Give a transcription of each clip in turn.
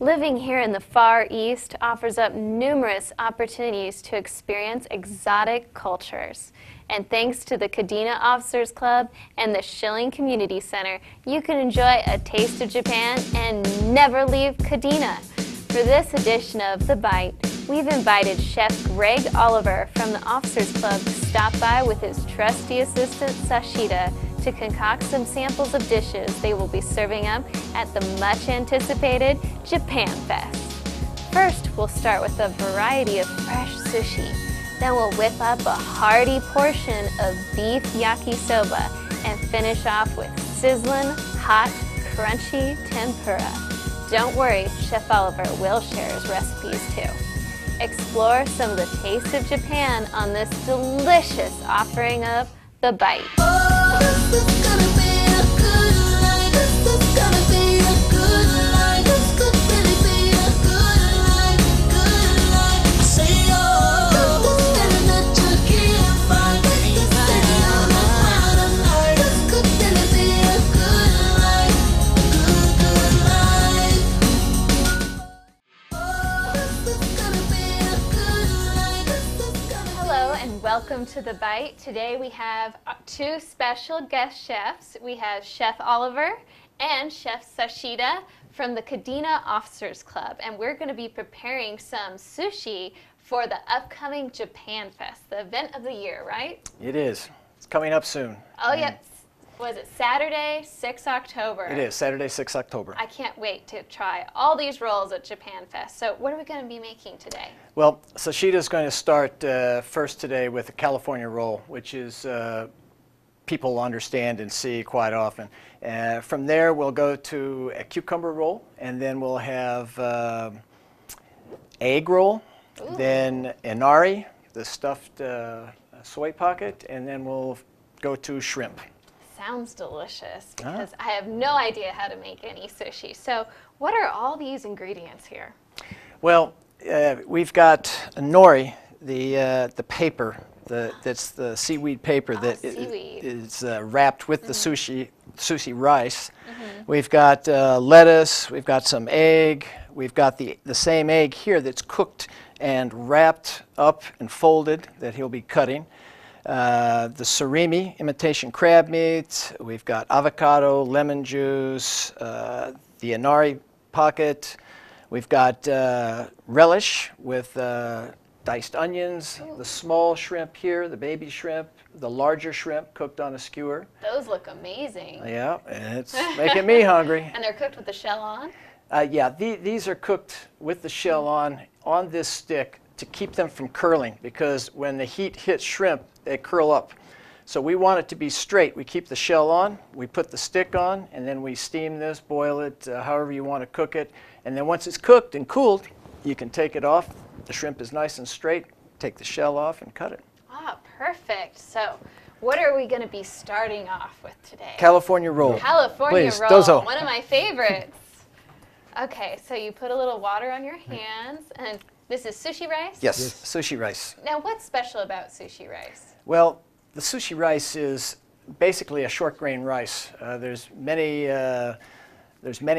Living here in the Far East offers up numerous opportunities to experience exotic cultures. And thanks to the Kadena Officers Club and the Schilling Community Center, you can enjoy a taste of Japan and never leave Kadena. For this edition of The Bite, we've invited Chef Greg Oliver from the Officers Club to stop by with his trusty assistant Sashida to concoct some samples of dishes they will be serving up at the much-anticipated Japan Fest. First, we'll start with a variety of fresh sushi. Then we'll whip up a hearty portion of beef yakisoba and finish off with sizzling, hot, crunchy tempura. Don't worry, Chef Oliver will share his recipes too. Explore some of the taste of Japan on this delicious offering of The Bite. Welcome to The Bite. Today we have two special guest chefs. We have Chef Oliver and Chef Sashida from the Kadena Officers Club, and we're going to be preparing some sushi for the upcoming Japan Fest, the event of the year, right? It is. It's coming up soon. Oh, yes. Was it Saturday, 6 October? It is, Saturday, 6 October. I can't wait to try all these rolls at Japan Fest. So what are we going to be making today? Well, Sashida is going to start first today with a California roll, which is people understand and see quite often. From there, we'll go to a cucumber roll, and then we'll have egg roll, Ooh. Then inari, the stuffed soy pocket, and then we'll go to shrimp. Sounds delicious because I have no idea how to make any sushi. So what are all these ingredients here? Well, we've got nori, the paper, that's the seaweed paper that is wrapped with the sushi rice. Mm-hmm. We've got lettuce, we've got some egg, we've got the same egg here that's cooked and wrapped up and folded that he'll be cutting. The surimi, imitation crab meat, we've got avocado, lemon juice, the inari pocket, we've got relish with diced onions, the small shrimp here, the baby shrimp, the larger shrimp cooked on a skewer. Those look amazing. Yeah, and it's making me hungry. And they're cooked with the shell on? Yeah, these are cooked with the shell on this stick to keep them from curling, because when the heat hits shrimp, they curl up. So we want it to be straight. We keep the shell on, we put the stick on, and then we steam this, boil it, however you want to cook it. And then once it's cooked and cooled, you can take it off. The shrimp is nice and straight. Take the shell off and cut it. Ah, perfect. So what are we going to be starting off with today? California roll. California Please, roll, dozo. One of my favorites. Okay, so you put a little water on your hands, and this is sushi rice? Yes, sushi rice. Now, what's special about sushi rice? Well, the sushi rice is basically a short grain rice. There's many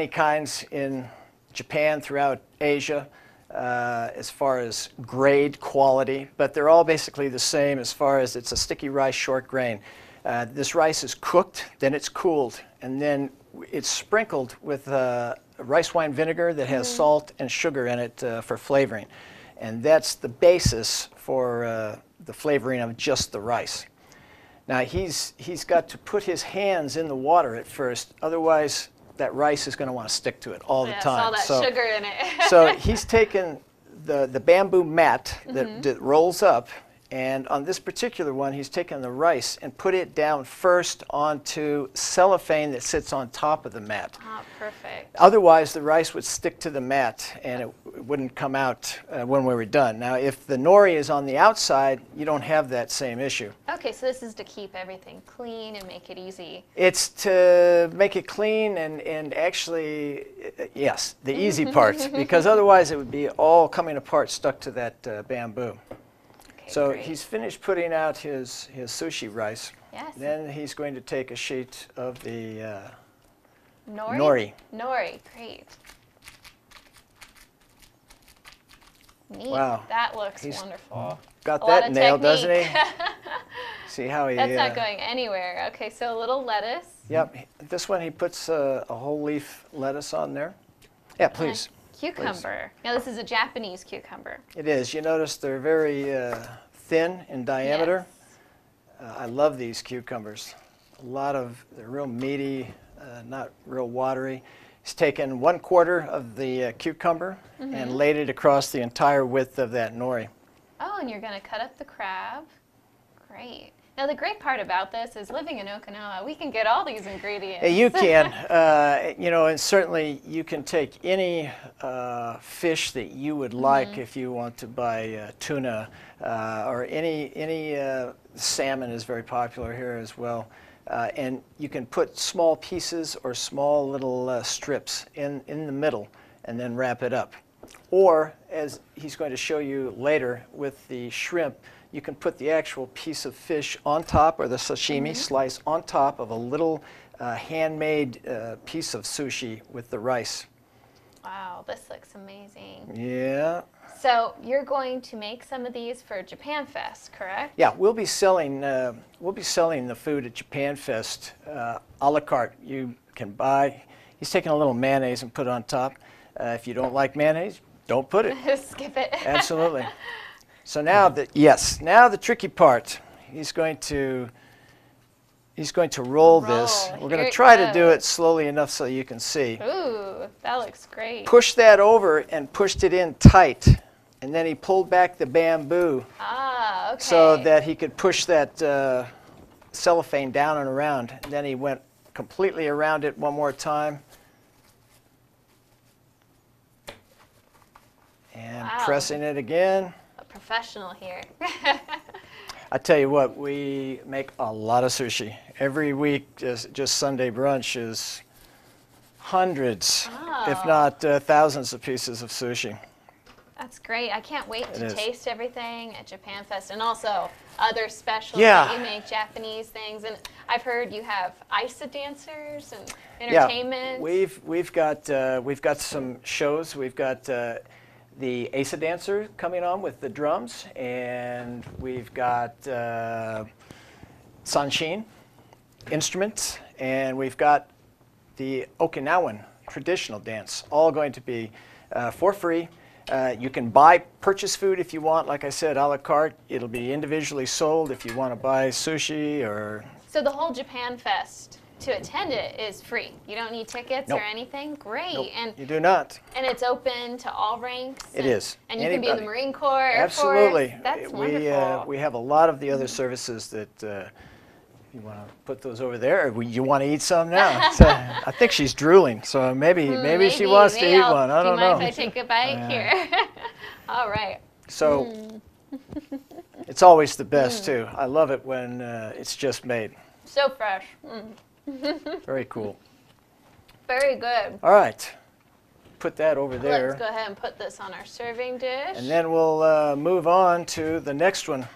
kinds in Japan, throughout Asia, as far as grade, quality, but they're all basically the same as far as it's a sticky rice, short grain. This rice is cooked, then it's cooled, and then it's sprinkled with rice wine vinegar that has salt and sugar in it for flavoring. And that's the basis for the flavoring of just the rice. Now he's got to put his hands in the water at first, otherwise that rice is going to want to stick to it all the time. All that sugar in it. So he's taken the bamboo mat that rolls up, and on this particular one, he's taken the rice and put it down first onto cellophane that sits on top of the mat. Ah, perfect. Otherwise, the rice would stick to the mat and it wouldn't come out when we were done. Now, if the nori is on the outside, you don't have that same issue. Okay, so this is to keep everything clean and make it easy. It's to make it clean and actually, yes, the easy part, because otherwise it would be all coming apart, stuck to that bamboo. So great. He's finished putting out his sushi rice. Yes. Then he's going to take a sheet of the Nori? nori. Nori, great. Neat. Wow. That looks wonderful. Got that nailed, doesn't he? See how he... That's not going anywhere. Okay, so a little lettuce. Yep. This one he puts a whole leaf lettuce on there. Yeah, please. Cucumber. Now this is a Japanese cucumber. It is. You notice they're very thin in diameter. Yes. I love these cucumbers. They're real meaty, not real watery. He's taken 1/4 of the cucumber and laid it across the entire width of that nori. Oh, and you're going to cut up the crab. Great. Now the great part about this is living in Okinawa, we can get all these ingredients. You can, you know, and certainly you can take any fish that you would like if you want to buy tuna or any salmon is very popular here as well. And you can put small pieces or small little strips in the middle and then wrap it up. Or, as he's going to show you later with the shrimp, you can put the actual piece of fish on top, or the sashimi slice on top of a little handmade piece of sushi with the rice. Wow, this looks amazing. Yeah. So you're going to make some of these for Japan Fest, correct? Yeah, we'll be selling the food at Japan Fest a la carte. You can buy. He's taking a little mayonnaise and put it on top. If you don't like mayonnaise, don't put it. Skip it. Absolutely. So now now the tricky part. He's going to roll this. We're going to try to do it slowly enough so you can see. Ooh, that looks great. Push that over and pushed it in tight. And then he pulled back the bamboo so that he could push that cellophane down and around. And then he went completely around it one more time. And pressing it again. A professional here. I tell you what, we make a lot of sushi. Every week, just Sunday brunch is hundreds, if not thousands of pieces of sushi. That's great. I can't wait to taste everything at Japan Fest, and also other specials that you make, Japanese things. And I've heard you have Aisa dancers and entertainment. Yeah, we've got some shows. We've got the Aisa dancer coming on with the drums, and we've got sanshin instruments, and we've got the Okinawan traditional dance, all going to be for free. You can purchase food if you want, like I said, a la carte. It'll be individually sold if you want to buy sushi or... So the whole Japan Fest, to attend it, is free. You don't need tickets or anything? Great. Nope, and you do not. And it's open to all ranks? It is. And you can be in the Marine Corps, Air Absolutely. Force? That's wonderful. We have a lot of the other services that... You want to put those over there, or you want to eat some now? I think she's drooling, so maybe she wants to eat one. I don't know. Do you mind if I take a bite here? All right. So it's always the best too. I love it when it's just made. So fresh. Very cool. Very good. All right. Put that over there. Let's go ahead and put this on our serving dish. And then we'll move on to the next one.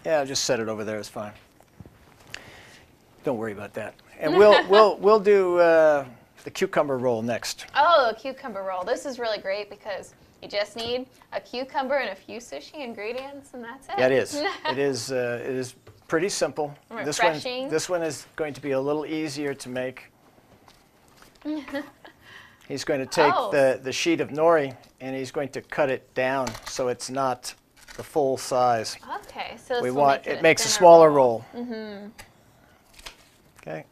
Yeah, just set it over there. It's fine. Don't worry about that. And we'll do the cucumber roll next. Oh, a cucumber roll. This is really great because you just need a cucumber and a few sushi ingredients, and that's it. Yeah, it is. It is pretty simple. Refreshing. This one is going to be a little easier to make. He's going to take the sheet of nori and he's going to cut it down so it's not the full size. Okay, so it makes a smaller roll. Mm-hmm. Okay.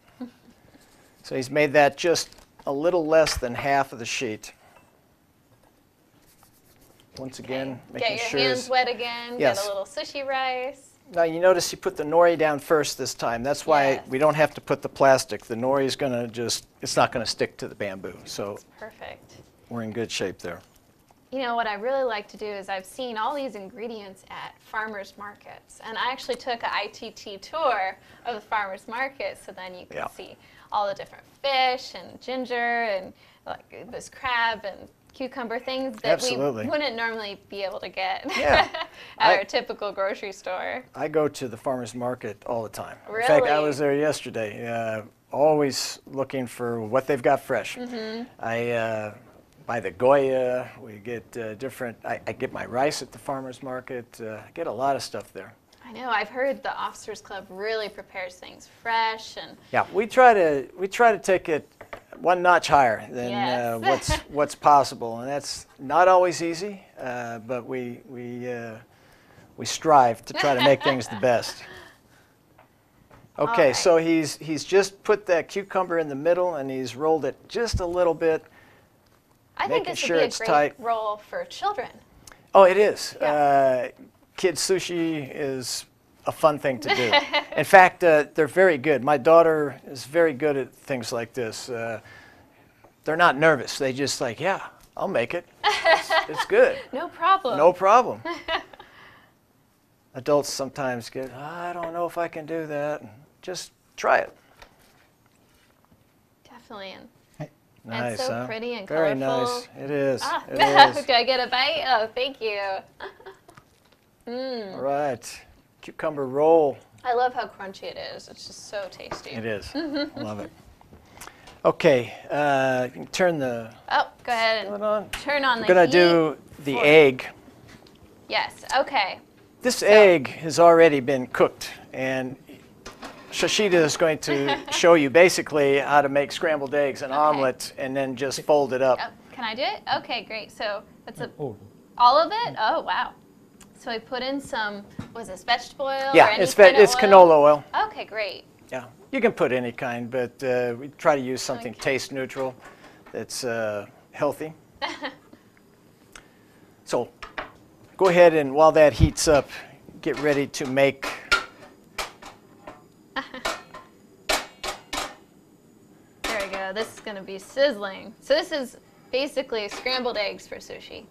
So he's made that just a little less than half of the sheet. Once again, making sure. Get your hands wet again. Yes. Get a little sushi rice. Now you notice you put the nori down first this time. That's why we don't have to put the plastic. The nori is going to it's not going to stick to the bamboo. So that's perfect. We're in good shape there. You know, what I really like to do is I've seen all these ingredients at farmers markets. And I actually took an ITT tour of the farmers market, so then you can see all the different fish and ginger and like this crab and cucumber, things that we wouldn't normally be able to get at our typical grocery store. I go to the farmers market all the time. Really? In fact, I was there yesterday, always looking for what they've got fresh. Mm-hmm. buy the Goya. We get different. I get my rice at the farmer's market. I get a lot of stuff there. I know. I've heard the Officers Club really prepares things fresh and. Yeah, we try to take it one notch higher than Yes. what's possible, and that's not always easy. But we strive to try to make things the best. Okay, right. so he's just put that cucumber in the middle, and he's rolled it just a little bit. I think making this sure would be a it's great tight. role for children. Oh, it is. Yeah. Kids sushi is a fun thing to do. In fact, they're very good. My daughter is very good at things like this. They're not nervous. They just like, yeah, I'll make it. It's good. No problem. No problem. Adults sometimes get, I don't know if I can do that. Just try it. Definitely. Nice, and so huh? pretty and very colorful. Nice. It is. Ah. It is. Do I get a bite? Oh, thank you. All right. Cucumber roll. I love how crunchy it is. It's just so tasty. It is. Love it. Okay. You can turn the Oh, go ahead Hold and on. turn on the We're going heat. to do the for- egg. Yes, okay. This egg has already been cooked, and Sashida is going to show you basically how to make scrambled eggs, an omelet, and then just fold it up. Oh, can I do it? Okay, great. So that's Oh, all of it? Oh, wow. So I put in some, was this vegetable oil? Yeah, or any it's kind of it's canola oil. Okay, great. Yeah, you can put any kind, but we try to use something taste neutral that's healthy. So go ahead and while that heats up, get ready to make There we go. This is going to be sizzling. So this is basically scrambled eggs for sushi.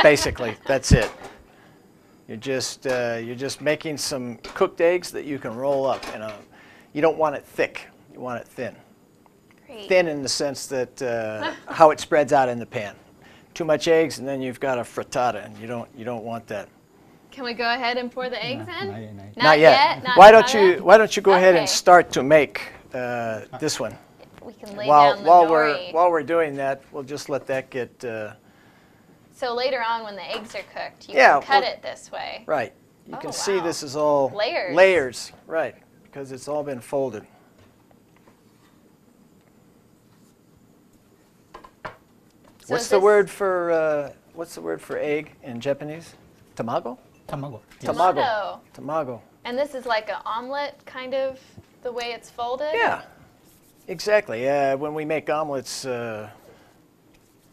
basically, that's it. You're just making some cooked eggs that you can roll up. You don't want it thick. You want it thin. Great. Thin in the sense that how it spreads out in the pan. Too much eggs, and then you've got a frittata, and you don't want that. Can we go ahead and pour the eggs in? not yet. Not yet? Not Why frittata? don't you go ahead and Okay. start to make this one? We can lay While down the nori. while we're doing that, we'll just let that get So later on when the eggs are cooked, you Yeah, can cut well- it this way. right. You Oh, can see wow. this is all Layers. layers, right? Because it's all been folded. So What's is the this word for egg in Japanese? Tamago? tamago. Tomato. Tamago. And this is like an omelet, kind of, the way it's folded? Yeah, exactly. When we make omelets,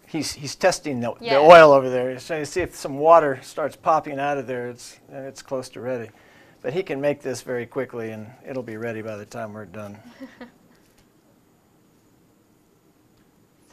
he's testing the Yeah. oil over there. He's trying to see if some water starts popping out of there. It's close to ready. But he can make this very quickly, and it'll be ready by the time we're done.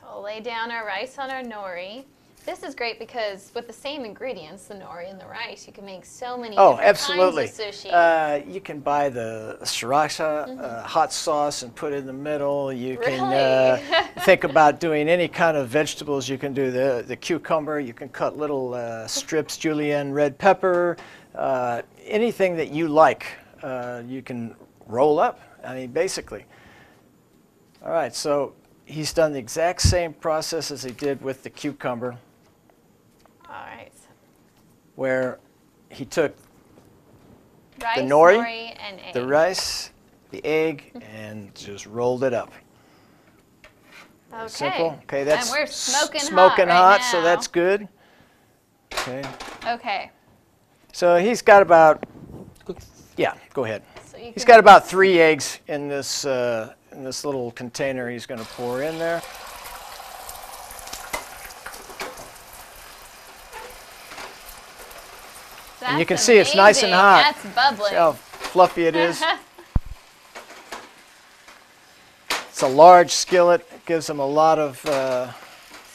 So we'll lay down our rice on our nori. This is great because with the same ingredients, the nori and the rice, you can make so many different absolutely. kinds of sushi. You can buy the sriracha hot sauce and put it in the middle. You can Really? think about doing any kind of vegetables. You can do the cucumber. You can cut little strips, julienne red pepper, anything that you like. You can roll up. I mean, basically. All right, so he's done the exact same process as he did with the cucumber, All right. where he took Rice, nori, and egg. the rice, the egg, and just rolled it up. Okay. Simple. Okay, that's and we're smoking smoking hot, hot, so right that's good. Okay, now. Okay. so he's got about, Cook. yeah, go ahead. So you He's can- got about 3 eggs in this little container he's going to pour in there. And you can That's see it's nice and amazing. hot. That's bubbling. See how fluffy it is? It's a large skillet. It gives them a lot of To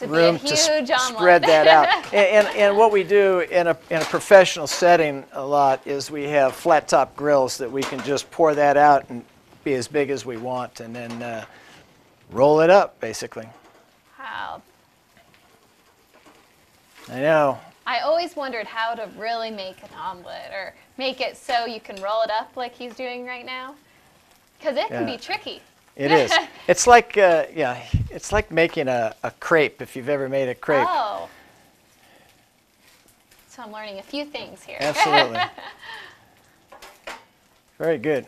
be room a to huge omelet. spread that out. And what we do in a professional setting a lot is we have flat top grills that we can just pour that out and be as big as we want, and then roll it up, basically. Wow. I know. I always wondered how to really make an omelet or make it so you can roll it up like he's doing right now. Because it can Yeah. be tricky. It is. It's like, It's like making a crepe, if you've ever made a crepe. Oh. So I'm learning a few things here. Absolutely. Very good.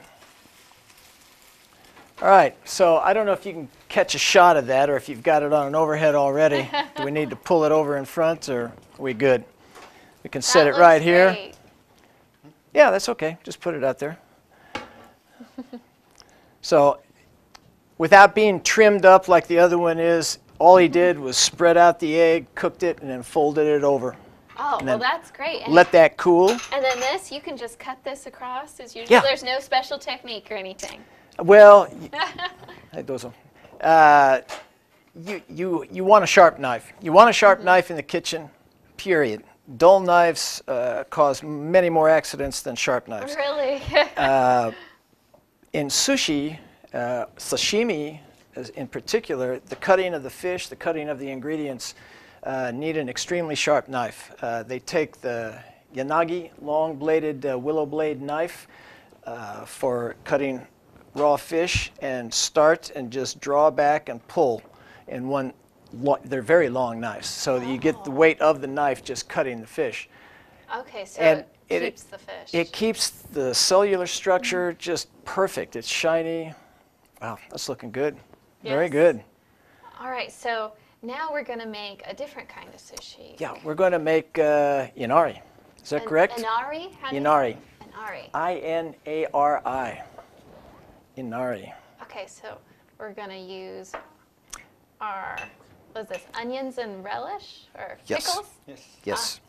All right, so I don't know if you can catch a shot of that or if you've got it on an overhead already. Do we need to pull it over in front or are we good? We can set it right here. Great. Yeah, that's okay. Just put it out there. So without being trimmed up like the other one is, all he did was spread out the egg, cooked it, and then folded it over. Oh, well, that's great. And let that cool. And then this, you can just cut this across as usual. Yeah. There's no special technique or anything. Well, you want a sharp knife. You want a sharp knife in the kitchen, period. Dull knives cause many more accidents than sharp knives. Really? In sushi, sashimi in particular, the cutting of the fish, the cutting of the ingredients need an extremely sharp knife. They take the yanagi, long-bladed willow blade knife for cutting raw fish and start and just draw back and pull in one. They're very long knives, so that you get the weight of the knife just cutting the fish. Okay, so And it keeps the fish. It keeps the cellular structure just perfect. It's shiny. Wow, that's looking good. Yes. Very good. All right, so now we're going to make a different kind of sushi. Yeah, we're going to make inari. Is that correct? Inari? Inari. Inari. I-N-A-R-I. Inari. Okay, so we're going to use our, what is this, onions and relish? Or pickles? Yes. Yes.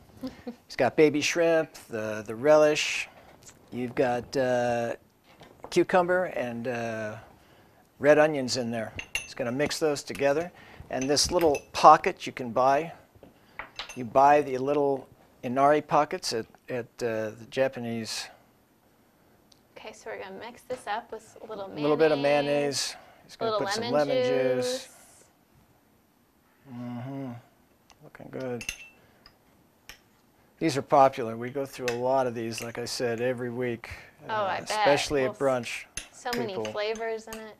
It's got baby shrimp, the relish. You've got cucumber and red onions in there. It's going to mix those together. And this little pocket you can buy. You buy the little inari pockets at the Japanese. Okay, so we're going to mix this up with a little mayonnaise. A little bit of mayonnaise. He's going to put some lemon juice. Mm-hmm. Looking good. These are popular. We go through a lot of these, like I said, every week. Oh, I bet. Especially at brunch. So many flavors in it.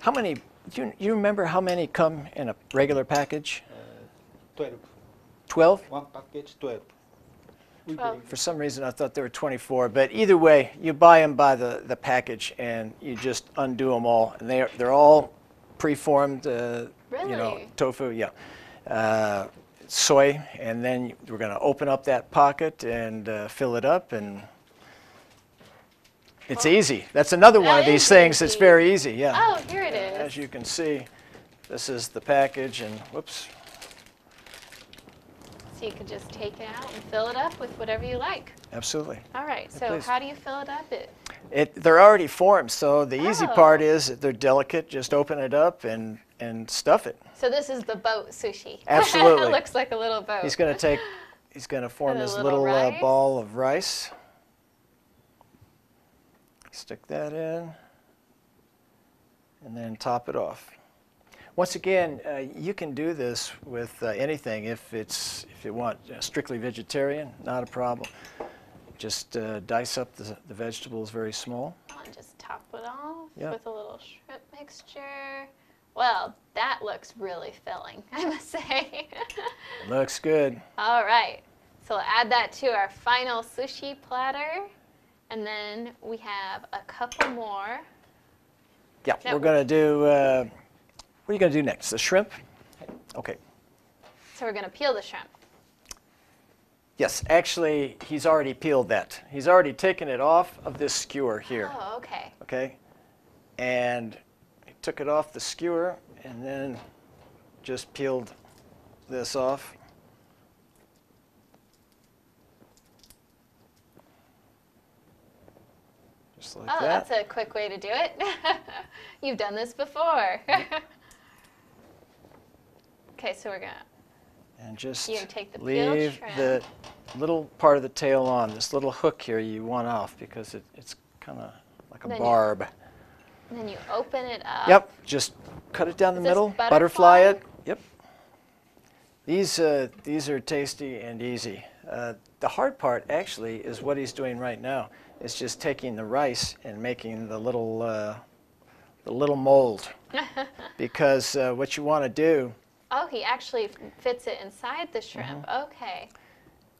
How many, do you remember how many come in a regular package? 12. 12? One package, 12. For some reason, I thought there were 24. But either way, you buy them by the package, and you just undo them all. And they're all preformed, Really? you know, tofu, yeah. Soy, and then we're going to open up that pocket and fill it up, and it's easy. That's another one of these things that's very easy, yeah. Oh, here it is. As you can see, this is the package, and whoops. So you can just take it out and fill it up with whatever you like. Absolutely. All right, so please. how do you fill it up? They're already formed, so the easy part is that they're delicate. Just open it up and stuff it. So this is the boat sushi. Absolutely. It looks like a little boat. He's going to form And a his little little rice. ball of rice. Stick that in, and then top it off. Once again, you can do this with anything. If you want strictly vegetarian, not a problem. Just dice up the vegetables very small. And just top it off Yeah. with a little shrimp mixture. Well, that looks really filling, I must say. Looks good. All right, so we'll add that to our final sushi platter. And then we have a couple more. Yeah, No. we're going to do, what are you going to do next? The shrimp? Okay. So we're going to peel the shrimp. Yes, actually, he's already peeled that. He's already taken it off of this skewer here. Oh, okay. Okay? And he took it off the skewer and then just peeled this off. Just like Oh, that. that's a quick way to do it. You've done this before. Okay, so we're going to And just You take the peeled leave shrimp. the little part of the tail on. This little hook here you want off because it's kind of like a Then barb. and then you open it up. Yep, just cut it down the Is this middle, butterfly? butterfly it. Yep. These are tasty and easy. The hard part actually is what he's doing right now. It's just taking the rice and making the little the little mold, because what you want to do. Oh, he actually fits it inside the shrimp. Okay.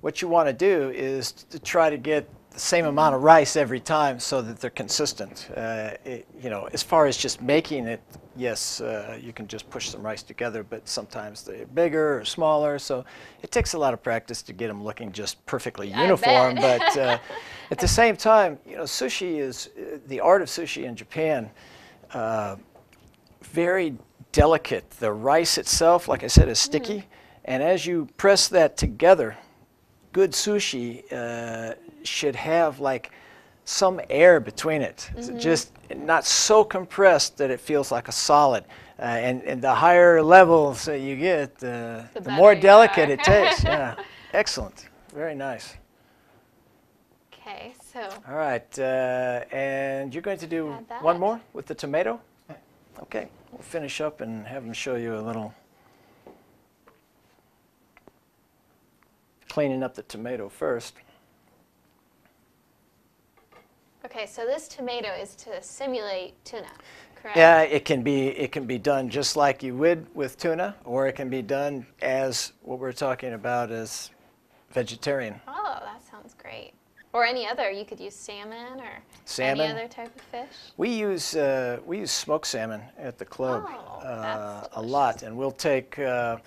What you want to do is to try to get the same amount of rice every time so that they're consistent. You know, as far as just making it, yes, you can just push some rice together, but sometimes they're bigger or smaller, so it takes a lot of practice to get them looking just perfectly uniform. But at the same time, you know, sushi is, the art of sushi in Japan, very delicate. The rice itself, like I said, is sticky, and as you press that together, good sushi should have like some air between it. Just not so compressed that it feels like a solid. And the higher levels that you get, the more delicate it tastes. Yeah, excellent. Very nice. Okay, so. All right, and you're going to do Add one that. more with the tomato? Okay, we'll finish up and have them show you a little cleaning up the tomato first. Okay, so this tomato is to simulate tuna, correct? Yeah, it can be done just like you would with tuna, or it can be done as what we're talking about as vegetarian. Oh, that sounds great. Or any other, you could use salmon or Salmon. any other type of fish. We use smoked salmon at the club Oh, that's a lot, and we'll take the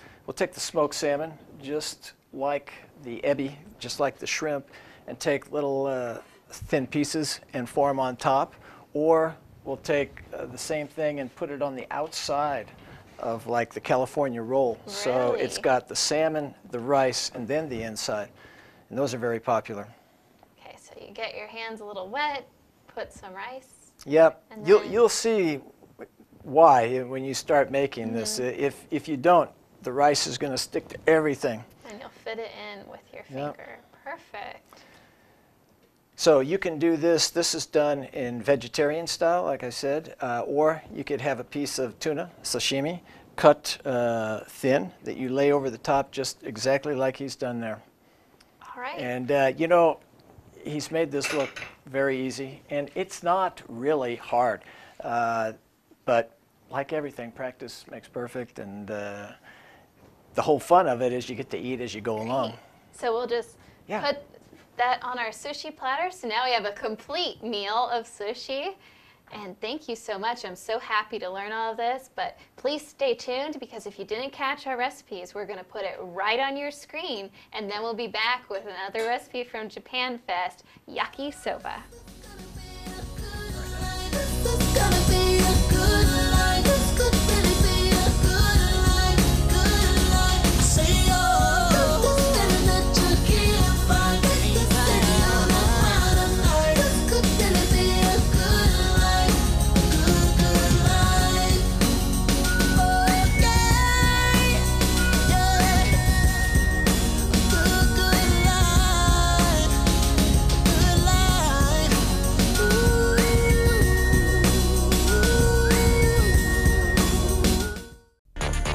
smoked salmon just like the ebi, just like the shrimp, and take little thin pieces and form on top, or we'll take the same thing and put it on the outside of like the California roll. Really? So it's got the salmon, the rice, and then the inside, and those are very popular. Okay, so you get your hands a little wet, put some rice. Yep, And you'll see why when you start making this. If you don't, the rice is going to stick to everything. And you'll fit it in with your Yep. finger. Perfect. So you can do this. This is done in vegetarian style, like I said, or you could have a piece of tuna, sashimi, cut thin that you lay over the top just exactly like he's done there. All right. And you know, he's made this look very easy, and it's not really hard. But like everything, practice makes perfect, and the whole fun of it is you get to eat as you go along. So we'll just Yeah. put that on our sushi platter. So now we have a complete meal of sushi. And thank you so much. I'm so happy to learn all of this. But please stay tuned, because if you didn't catch our recipes, we're going to put it right on your screen. And then we'll be back with another recipe from Japan Fest, yakisoba.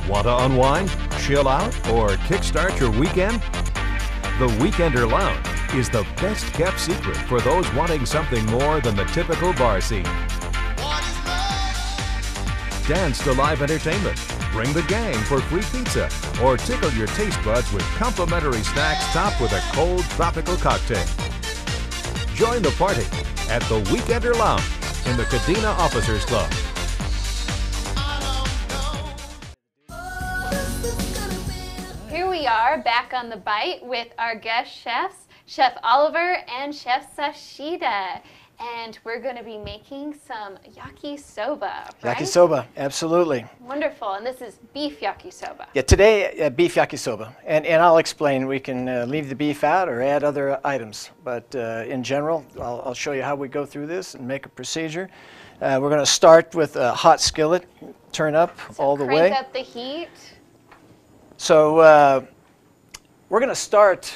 Want to unwind, chill out, or kickstart your weekend? The Weekender Lounge is the best kept secret for those wanting something more than the typical bar scene. Dance to live entertainment, bring the gang for free pizza, or tickle your taste buds with complimentary snacks topped with a cold tropical cocktail. Join the party at the Weekender Lounge in the Kadena Officers Club. Here we are back on The Bite with our guest chefs, Chef Oliver and Chef Sashida. And we're going to be making some yakisoba, right? Yakisoba, absolutely. Wonderful. And this is beef yakisoba. Yeah, today beef yakisoba, and I'll explain. We can leave the beef out or add other items, but in general, I'll show you how we go through this and make a procedure. We're going to start with a hot skillet, turn up all the way. Crank up the heat. So we're going to start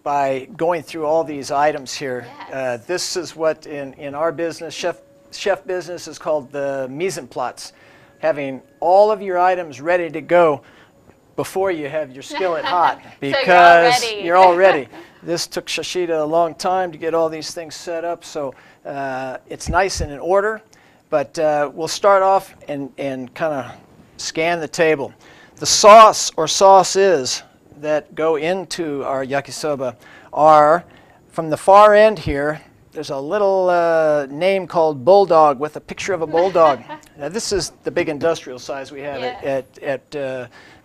by going through all these items here. Yes. This is what in our business, chef business, is called the mise en place. Having all of your items ready to go before you have your skillet hot, because you're all ready. This took Sashida a long time to get all these things set up, so it's nice and in order. But we'll start off and kind of scan the table. The sauce or sauces that go into our yakisoba are, from the far end here, there's a little name called Bulldog with a picture of a bulldog. Now, this is the big industrial size we have at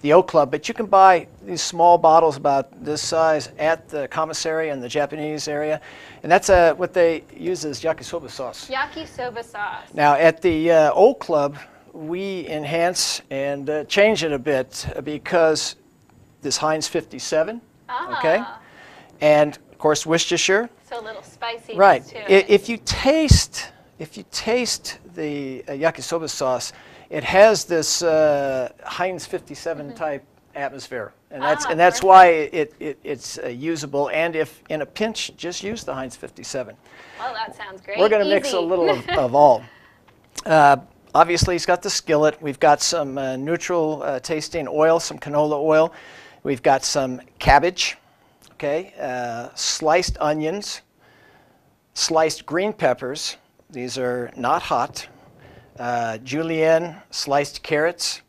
the Oak Club, but you can buy these small bottles about this size at the commissary in the Japanese area, and that's what they use as yakisoba sauce. Yakisoba sauce. Now, at the Oak Club, we enhance and change it a bit because this Heinz 57, okay, and of course Worcestershire. So a little spicy. Right. To it. If you taste the yakisoba sauce, it has this Heinz 57 type atmosphere, and that's why it's usable. And if in a pinch, just use the Heinz 57. Well, that sounds great. We're going to mix a little of all. Obviously, it's got the skillet. We've got some neutral tasting oil, some canola oil. We've got some cabbage. Okay, sliced onions, sliced green peppers. These are not hot. Julienne, sliced carrots.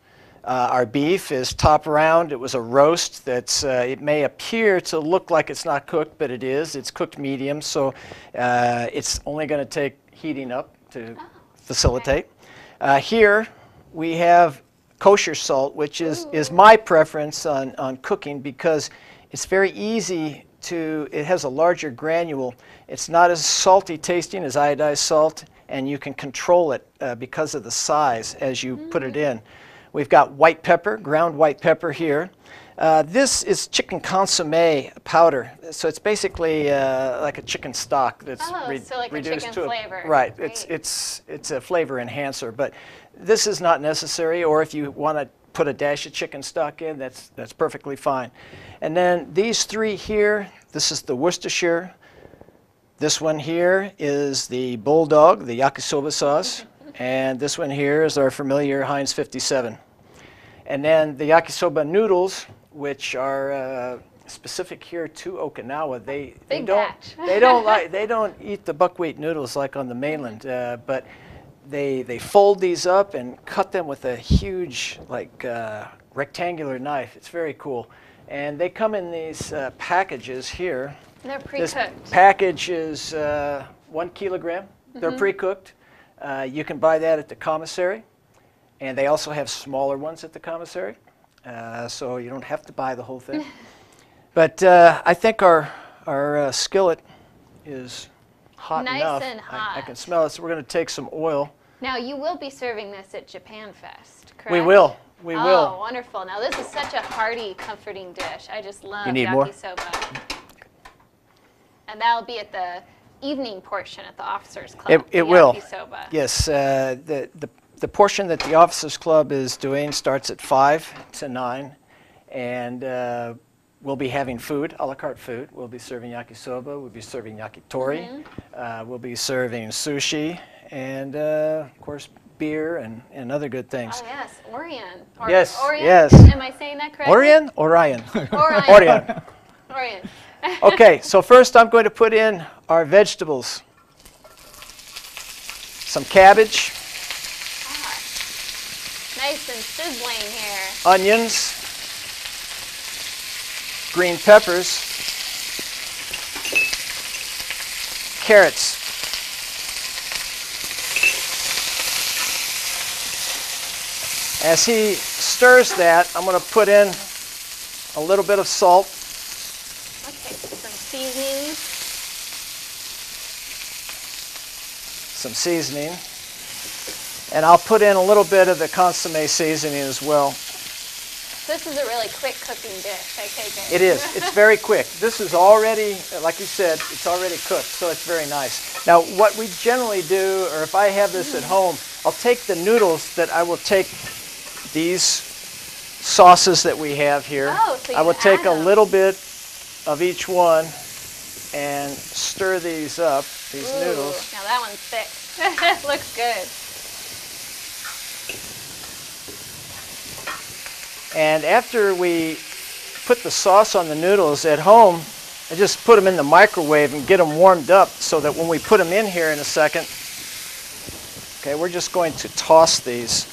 Our beef is top round. It was a roast that's, it may appear to look like it's not cooked, but it is. It's cooked medium, so it's only going to take heating up to facilitate. Here we have kosher salt, which is my preference on cooking because it's very easy to, it has a larger granule. It's not as salty tasting as iodized salt, and you can control it because of the size as you put it in. We've got white pepper, ground white pepper here. This is chicken consommé powder, so it's basically like a chicken stock that's so like reduced a chicken to flavor. Right, Great. it's a flavor enhancer, but this is not necessary. Or if you want to put a dash of chicken stock in, that's perfectly fine. And then these three here, this is the Worcestershire. This one here is the Bulldog, the yakisoba sauce. And this one here is our familiar Heinz 57. And then the yakisoba noodles, which are specific here to Okinawa. They don't eat the buckwheat noodles like on the mainland, but they fold these up and cut them with a huge rectangular knife. It's very cool. And they come in these packages here. They're pre-cooked. This package is 1 kilogram. They're pre-cooked. You can buy that at the commissary. And they also have smaller ones at the commissary. So you don't have to buy the whole thing. But I think our skillet is hot enough. Nice and hot. I can smell it. So we're going to take some oil. Now, you will be serving this at Japan Fest, correct? We will. We will. Oh, wonderful. Now, this is such a hearty, comforting dish. I just love You need more? yakisoba. And that'll be at the evening portion at the Officers Club. It will. Yakisoba. Yes. The portion that the Officers Club is doing starts at 5 to 9. And we'll be having food, a la carte food. We'll be serving yakisoba. We'll be serving yakitori. We'll be serving sushi. And, of course, beer and other good things. Oh, yes. Orion. Yes, Orion? yes. Am I saying that correctly? Orion? Orion. Orion. Orion. Orion. Okay, so first I'm going to put in our vegetables. Some cabbage. Nice and sizzling here. Onions. Green peppers. Carrots. As he stirs that, I'm going to put in a little bit of salt. Okay, some seasonings. Some seasoning. And I'll put in a little bit of the consommé seasoning as well. This is a really quick cooking dish, I take it. It is. It's very quick. This is already, like you said, it's already cooked, so it's very nice. Now, what we generally do, or if I have this at home, I'll take the noodles that I will take these sauces that we have here. Oh, so you I will take a add them. little bit of each one and stir these up, these noodles. Now that one's thick. Looks good. And after we put the sauce on the noodles at home, I just put them in the microwave and get them warmed up so that when we put them in here in a second, Okay, we're just going to toss these.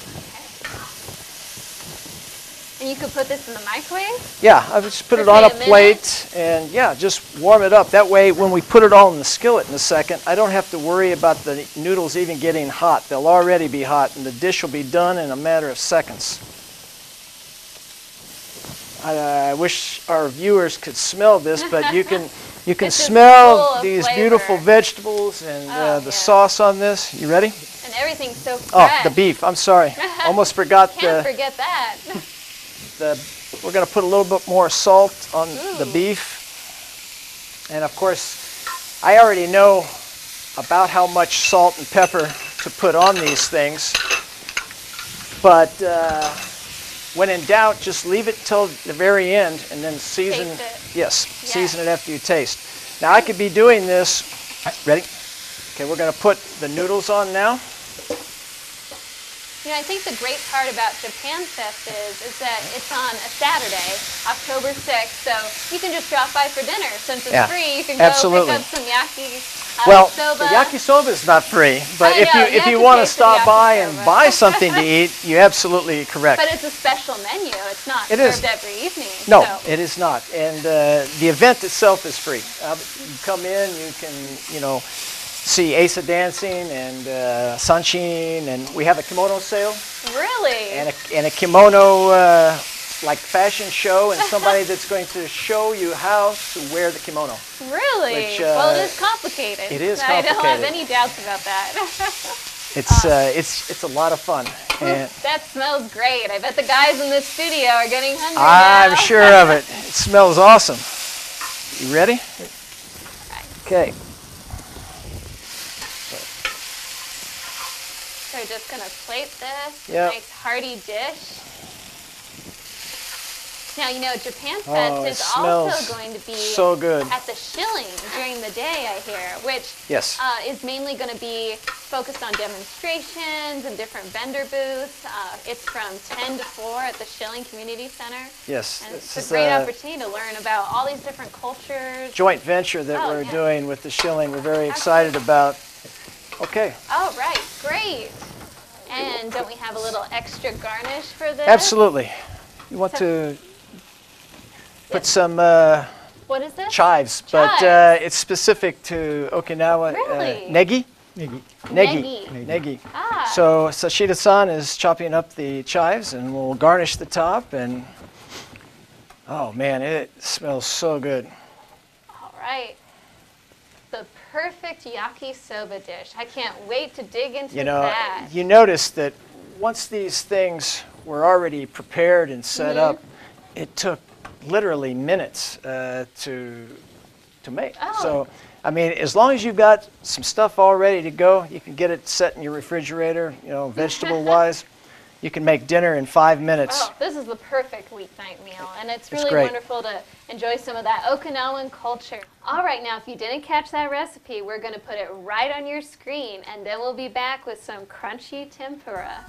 And you could put this in the microwave? Yeah, I would just put it Just on a wait a plate and yeah, just warm it up. That way when we put it all in the skillet in a second, I don't have to worry about the noodles even getting hot. They'll already be hot and the dish will be done in a matter of seconds. I wish our viewers could smell this, but you can smell these flavor. Beautiful vegetables and the sauce on this. You ready? And everything's so fresh. Oh, the beef. I'm sorry. Almost forgot Can't forget that. we're going to put a little bit more salt on the beef. And of course, I already know about how much salt and pepper to put on these things. But when in doubt, just leave it till the very end and then season. Taste it. Yes, season it after you taste. Now I could be doing this. Ready? Okay, we're going to put the noodles on now. You know, I think the great part about Japan Fest is that it's on a Saturday, October 6th, so you can just drop by for dinner. Since it's free, you can go pick up some yakisoba. Well, the yakisoba is not free, but if you want to stop by and buy something to eat, you're absolutely correct. But it's a special menu. It's not served every evening. No, it is not. And the event itself is free. You come in, you can, see Asa dancing and Sanshin, and we have a kimono sale. Really? And a kimono like fashion show, and somebody that's going to show you how to wear the kimono. Really? Which, well, it is complicated. It is complicated. I don't have any doubts about that. It's a lot of fun. And that smells great. I bet the guys in this studio are getting hungry I'm now. sure of it. It smells awesome. You ready? Okay. So we're just going to plate this. Yep. Nice hearty dish. Now, Japan Fest is also going to be so good at the Shilling during the day, I hear, which is mainly going to be focused on demonstrations and different vendor booths. It's from 10 to 4 at the Shilling Community Center. Yes. And it's a great opportunity to learn about all these different cultures. Joint venture that we're doing with the Shilling. We're very excited about. Okay. Oh, right. Great. And don't we have a little extra garnish for this? Absolutely. You want to put some what is this? chives, but it's specific to Okinawa. Really? Negi? Negi. Negi. Ah. So Sashida-san is chopping up the chives, and we'll garnish the top. And oh man, it smells so good. All right. The perfect yakisoba dish. I can't wait to dig into that. You notice that once these things were already prepared and set up, it took literally minutes to make. Oh. So, I mean, as long as you've got some stuff all ready to go, you can get it set in your refrigerator, vegetable-wise. You can make dinner in 5 minutes. Oh, this is the perfect weeknight meal, and it's really wonderful to enjoy some of that Okinawan culture. All right, now, if you didn't catch that recipe, we're going to put it right on your screen, and then we'll be back with some crunchy tempura.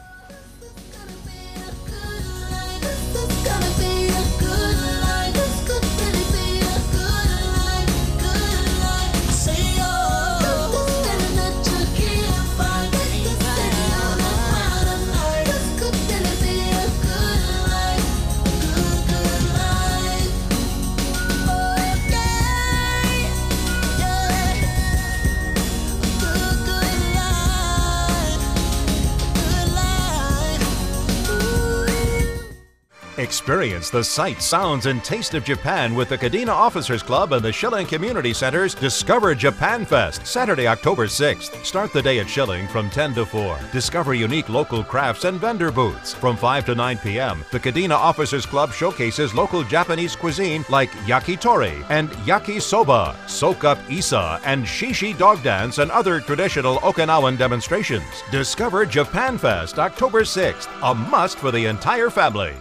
Experience the sights, sounds, and taste of Japan with the Kadena Officers Club and the Shilling Community Center's Discover Japan Fest, Saturday, October 6th. Start the day at Shilling from 10 to 4. Discover unique local crafts and vendor booths. From 5 to 9 p.m., the Kadena Officers Club showcases local Japanese cuisine like yakitori and yakisoba, soak up isa, and shishi dog dance, and other traditional Okinawan demonstrations. Discover Japan Fest, October 6th, a must for the entire family.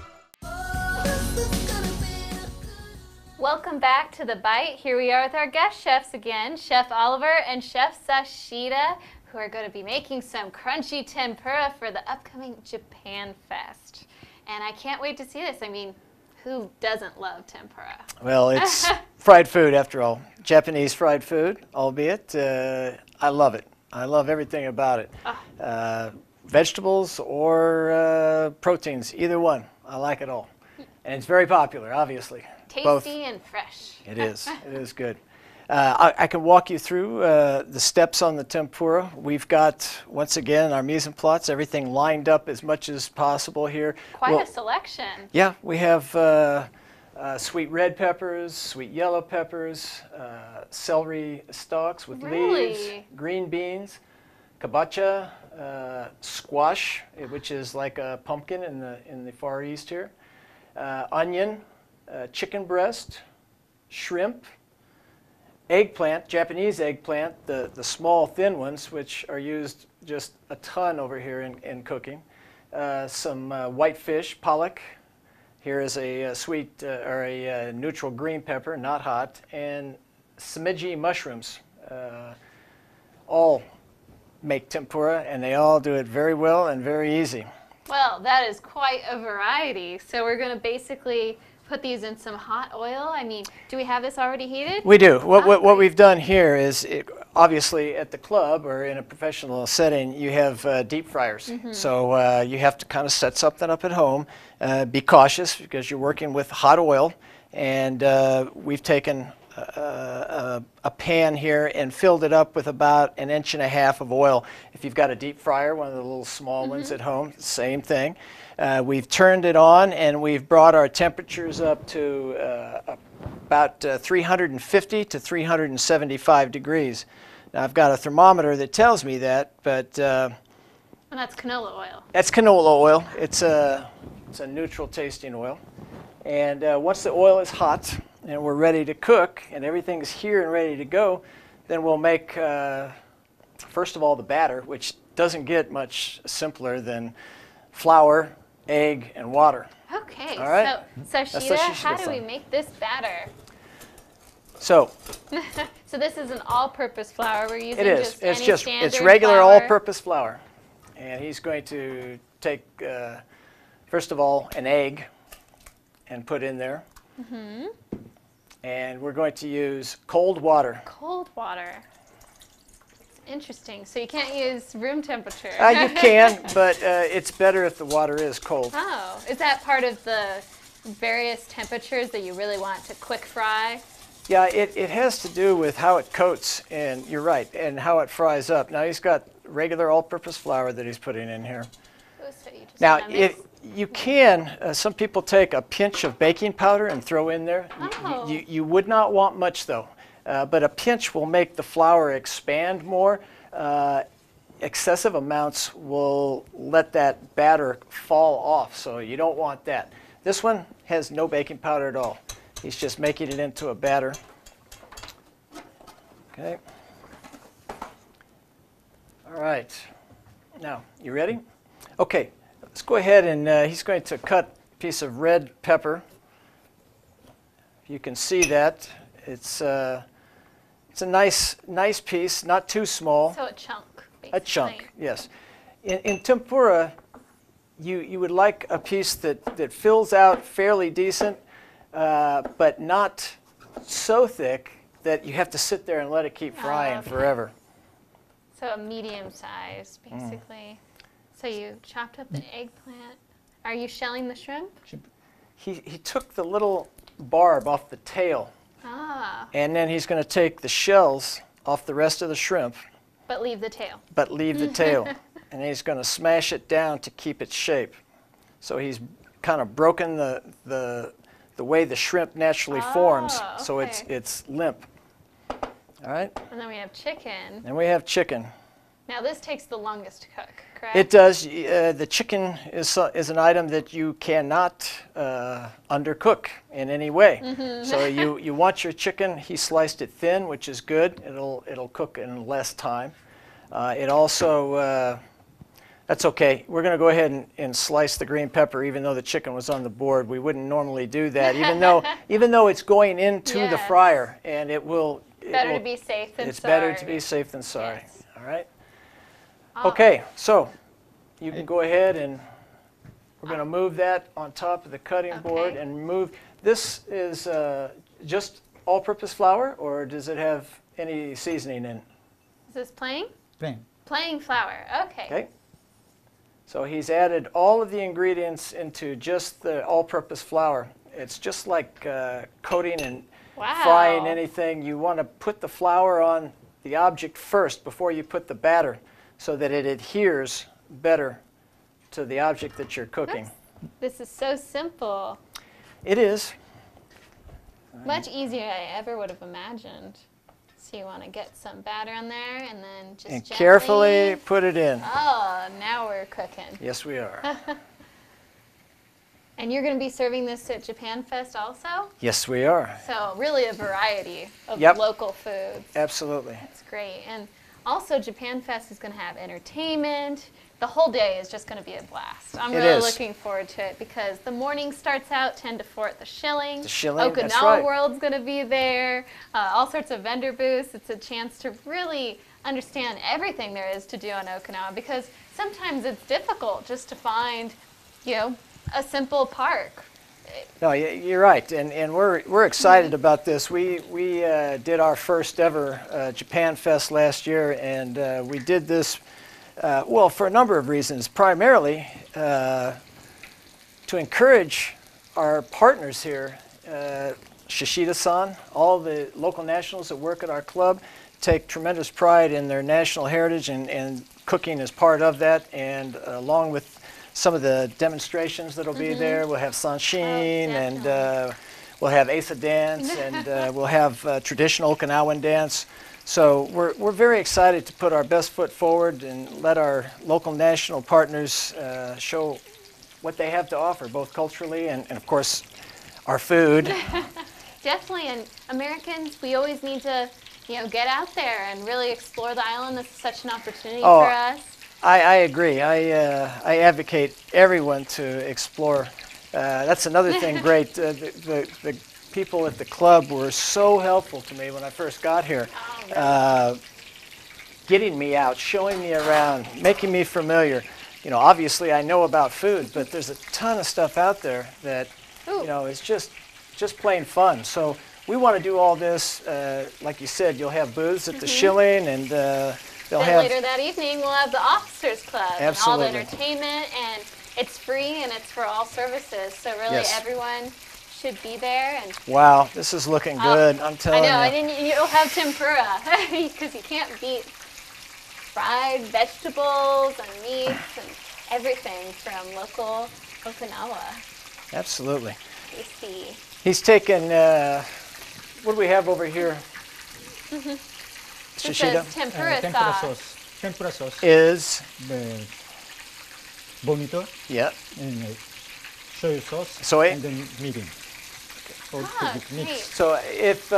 Welcome back to The Bite. Here we are with our guest chefs again, Chef Oliver and Chef Sashida, who are going to be making some crunchy tempura for the upcoming Japan Fest. And I can't wait to see this. I mean, who doesn't love tempura? Well, it's fried food after all. Japanese fried food, albeit. I love it. I love everything about it. vegetables or proteins, either one. I like it all. And it's very popular, obviously. Tasty Both. and fresh. It is. It is good. I can walk you through the steps on the tempura. We've got, once again, our mise en place, everything lined up as much as possible here. Quite a selection. Yeah, we have sweet red peppers, sweet yellow peppers, celery stalks with leaves, green beans, kabocha, squash, which is like a pumpkin in the Far East here, onion, chicken breast, shrimp, eggplant, Japanese eggplant, the small thin ones, which are used just a ton over here in cooking, some white fish, pollock. Here is a sweet or a neutral green pepper, not hot, and sumiji mushrooms. All make tempura, and they all do it very well and very easy. Well, that is quite a variety. So we're going to basically put these in some hot oil. I mean, do we have this already heated? We do. What we've done here is, obviously at the club or in a professional setting, you have deep fryers. So you have to kind of set something up at home. Be cautious because you're working with hot oil. And we've taken a pan here and filled it up with about 1.5 inches of oil. If you've got a deep fryer, one of the little small ones at home, same thing. We've turned it on and we've brought our temperatures up to about 350 to 375 degrees. Now I've got a thermometer that tells me that, but and that's canola oil. That's canola oil. It's a neutral tasting oil. And once the oil is hot and we're ready to cook and everything's here and ready to go, then we'll make, first of all, the batter, which doesn't get much simpler than flour, egg, and water. Okay, all right? so Sashida, how do we make this batter? So this is an all-purpose flour. We're using it is. It's regular flour. all-purpose flour. And he's going to take, first of all, an egg and put in there. And we're going to use cold water. Cold water. Interesting. So you can't use room temperature. You can, but it's better if the water is cold. Oh, is that part of the various temperatures that you really want to quick fry? Yeah, it has to do with how it coats, and you're right, and how it fries up. Now he's got regular all-purpose flour that he's putting in here. Oh, so you just Now, you can, some people take a pinch of baking powder and throw in there. Oh. You would not want much, though. But a pinch will make the flour expand more. Excessive amounts will let that batter fall off, so you don't want that. This one has no baking powder at all. He's just making it into a batter. Okay. All right. Now, you ready? Okay, let's go ahead and he's going to cut a piece of red pepper. You can see that. It's a nice piece, not too small. So a chunk, basically. A chunk, yes. In tempura, you would like a piece that fills out fairly decent, but not so thick that you have to sit there and let it keep frying forever. So a medium size, basically. So you chopped up the eggplant. Are you shelling the shrimp? He took the little barb off the tail. Ah. And then he's going to take the shells off the rest of the shrimp. But leave the tail. But leave the tail. And he's going to smash it down to keep its shape. So he's kind of broken the way the shrimp naturally forms. So it's limp. All right? And then we have chicken. And we have chicken. Now this takes the longest to cook, correct? It does. The chicken is an item that you cannot undercook in any way. So you want your chicken. He sliced it thin, which is good. It'll cook in less time. It also that's okay. We're going to go ahead and slice the green pepper, even though the chicken was on the board. We wouldn't normally do that, even though it's going into the fryer, and it will. Better to be safe than sorry. It's better to be safe than sorry. Yes. All right. Okay, so you can go ahead and we're going to move that on top of the cutting board and move. This is just all-purpose flour, or does it have any seasoning in it? Is this plain? Plain. Plain flour. Okay. Okay. So he's added all of the ingredients into just the all-purpose flour. It's just like coating and frying anything. You want to put the flour on the object first before you put the batter so that it adheres better to the object that you're cooking. This is so simple. It is. Much easier than I ever would have imagined. So you want to get some batter on there and then just gently carefully put it in. Oh, now we're cooking. Yes, we are. And you're going to be serving this at Japan Fest also? Yes, we are. So really a variety of Yep. local foods. Absolutely. That's great. And also Japan Fest is going to have entertainment. The whole day is just going to be a blast. I'm really looking forward to it because the morning starts out 10 to 4 at the Shilling. The Shilling, Okinawa that's right. World's going to be there. All sorts of vendor booths. It's a chance to really understand everything there is to do on Okinawa because sometimes it's difficult just to find, you know, a simple park. No, you're right, and we're excited about this. We did our first ever Japan Fest last year, and we did this well for a number of reasons. Primarily to encourage our partners here, Sashida-san, all the local nationals that work at our club take tremendous pride in their national heritage, and cooking is part of that, and along with some of the demonstrations that'll be there. We'll have sanshin, and we'll have Asa dance, and we'll have traditional Okinawan dance. So we're very excited to put our best foot forward and let our local national partners show what they have to offer, both culturally and of course, our food. Definitely, and Americans, we always need to, you know, get out there and really explore the island. This is such an opportunity for us. I agree. I advocate everyone to explore. That's another thing great. The people at the club were so helpful to me when I first got here. Getting me out, showing me around, making me familiar. You know, obviously I know about food, but there's a ton of stuff out there that, you know, is just plain fun. So we want to do all this. Like you said, you'll have booths at the Shilling, and they'll then have later that evening, we'll have the Officers Club Absolutely. and all the entertainment, and it's free and it's for all services. So really, everyone should be there. And wow, this is looking good. I'm telling you. I know, and then you'll have tempura because you can't beat fried vegetables and meats and everything from local Okinawa. Absolutely. Tasty. He's taken. What do we have over here? This Shashida? is tempura Tempura sauce. sauce. Tempura sauce. Is The bonito and shoyu sauce. Soy? And then mirin. All to be Great. mixed. so if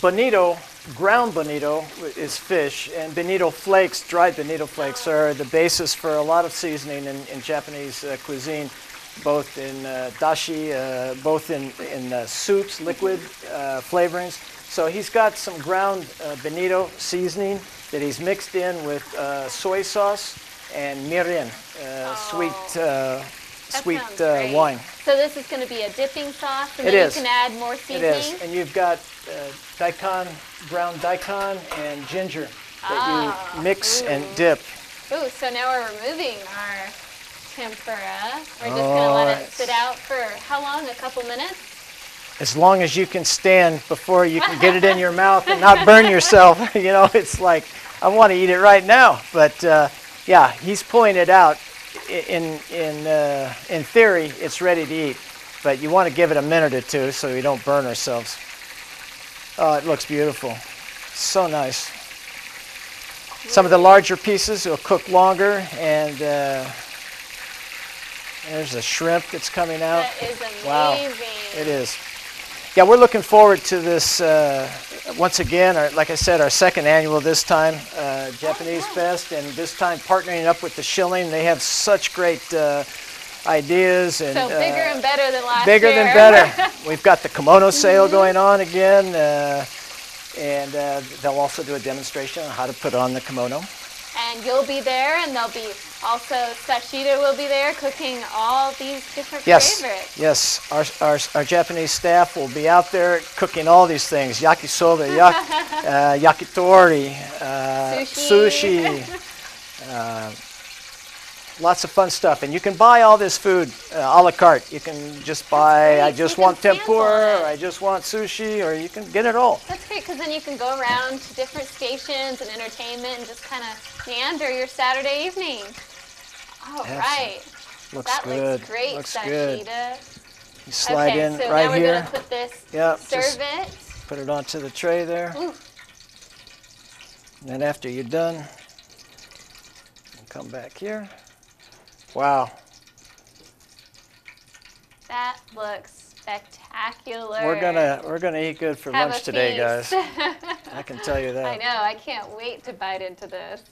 bonito, ground bonito is fish, and bonito flakes, dried bonito flakes, are the basis for a lot of seasoning in Japanese cuisine, both in dashi, both in soups, liquid flavorings. So he's got some ground bonito seasoning that he's mixed in with soy sauce and mirin, sweet sounds great. wine. So this is going to be a dipping sauce, and It then is. you can add more It seasoning. is, and you've got daikon, ground daikon, and ginger that you mix and dip. Ooh, so now we're removing our tempura. We're just going to let it sit out for how long? A couple minutes? As long as you can stand before you can get it in your mouth and not burn yourself. You know, it's like, I want to eat it right now. But yeah, he's pulling it out. In theory, it's ready to eat. But you want to give it a minute or two so we don't burn ourselves. Oh, it looks beautiful. So nice. Some of the larger pieces will cook longer, and there's a shrimp that's coming out. That is amazing. Wow, it is. Yeah, we're looking forward to this once again. Like I said, our second annual this time, Japanese Fest, and this time partnering up with the Shilling. They have such great ideas, and So bigger and better than last bigger year. than better. We've got the kimono sale going on again, and they'll also do a demonstration on how to put on the kimono. And you'll be there, and there'll be also Sashida will be there cooking all these different Yes, favorites. yes. Our Japanese staff will be out there cooking all these things: yakisoba, yakitori, Sushi. sushi. lots of fun stuff. And you can buy all this food a la carte. You can just buy, I just want tempura, or I just want sushi, or you can get it all. That's great, because then you can go around to different stations and entertainment and just kind of meander your Saturday evening. All right. Looks good. Looks great, looks Sashida. Good. You slide in so right now we're here. going to put this, Yep, serve it. Put it onto the tray there. Ooh. And then after you're done, come back here. Wow. That looks spectacular. We're gonna eat good for lunch today, guys. I can tell you that. I know. I can't wait to bite into this.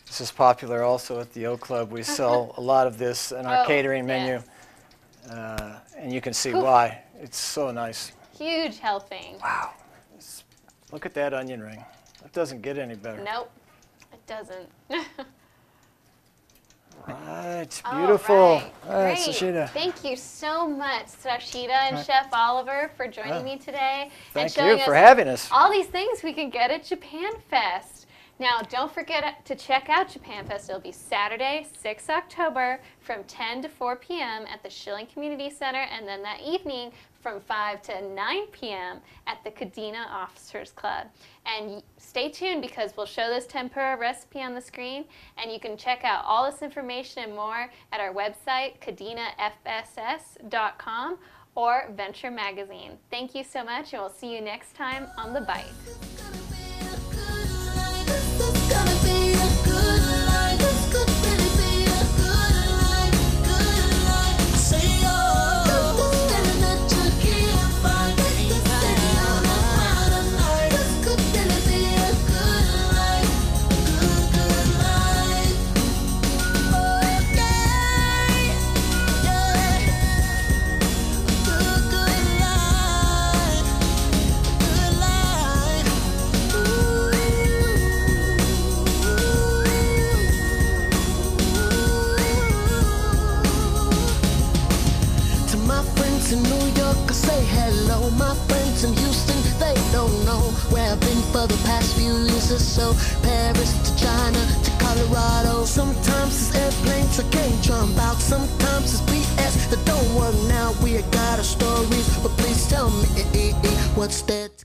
This is popular also at the O Club. We sell a lot of this in our catering menu, and you can see why. It's so nice. Huge helping. Wow. Look at that onion ring. It doesn't get any better. Nope, it doesn't. Right, beautiful. All right, great. Sashida. Thank you so much, Sashida and Chef Oliver, for joining me today and Thank showing you for us having us. all these things we can get at Japan Fest. Now, don't forget to check out Japan Fest. It'll be Saturday, 6 October from 10 to 4 p.m. at the Schilling Community Center, and then that evening from 5 to 9 p.m. at the Kadena Officers Club. And stay tuned, because we'll show this tempura recipe on the screen, and you can check out all this information and more at our website, kadenafss.com, or Venture Magazine. Thank you so much, and we'll see you next time on The Bite. In New York, I say hello. My friends in Houston, they don't know where I've been for the past few years or so. Paris to China to Colorado. Sometimes it's airplanes I can't jump out. Sometimes it's BS that don't work now. We got our stories, but please tell me what's that?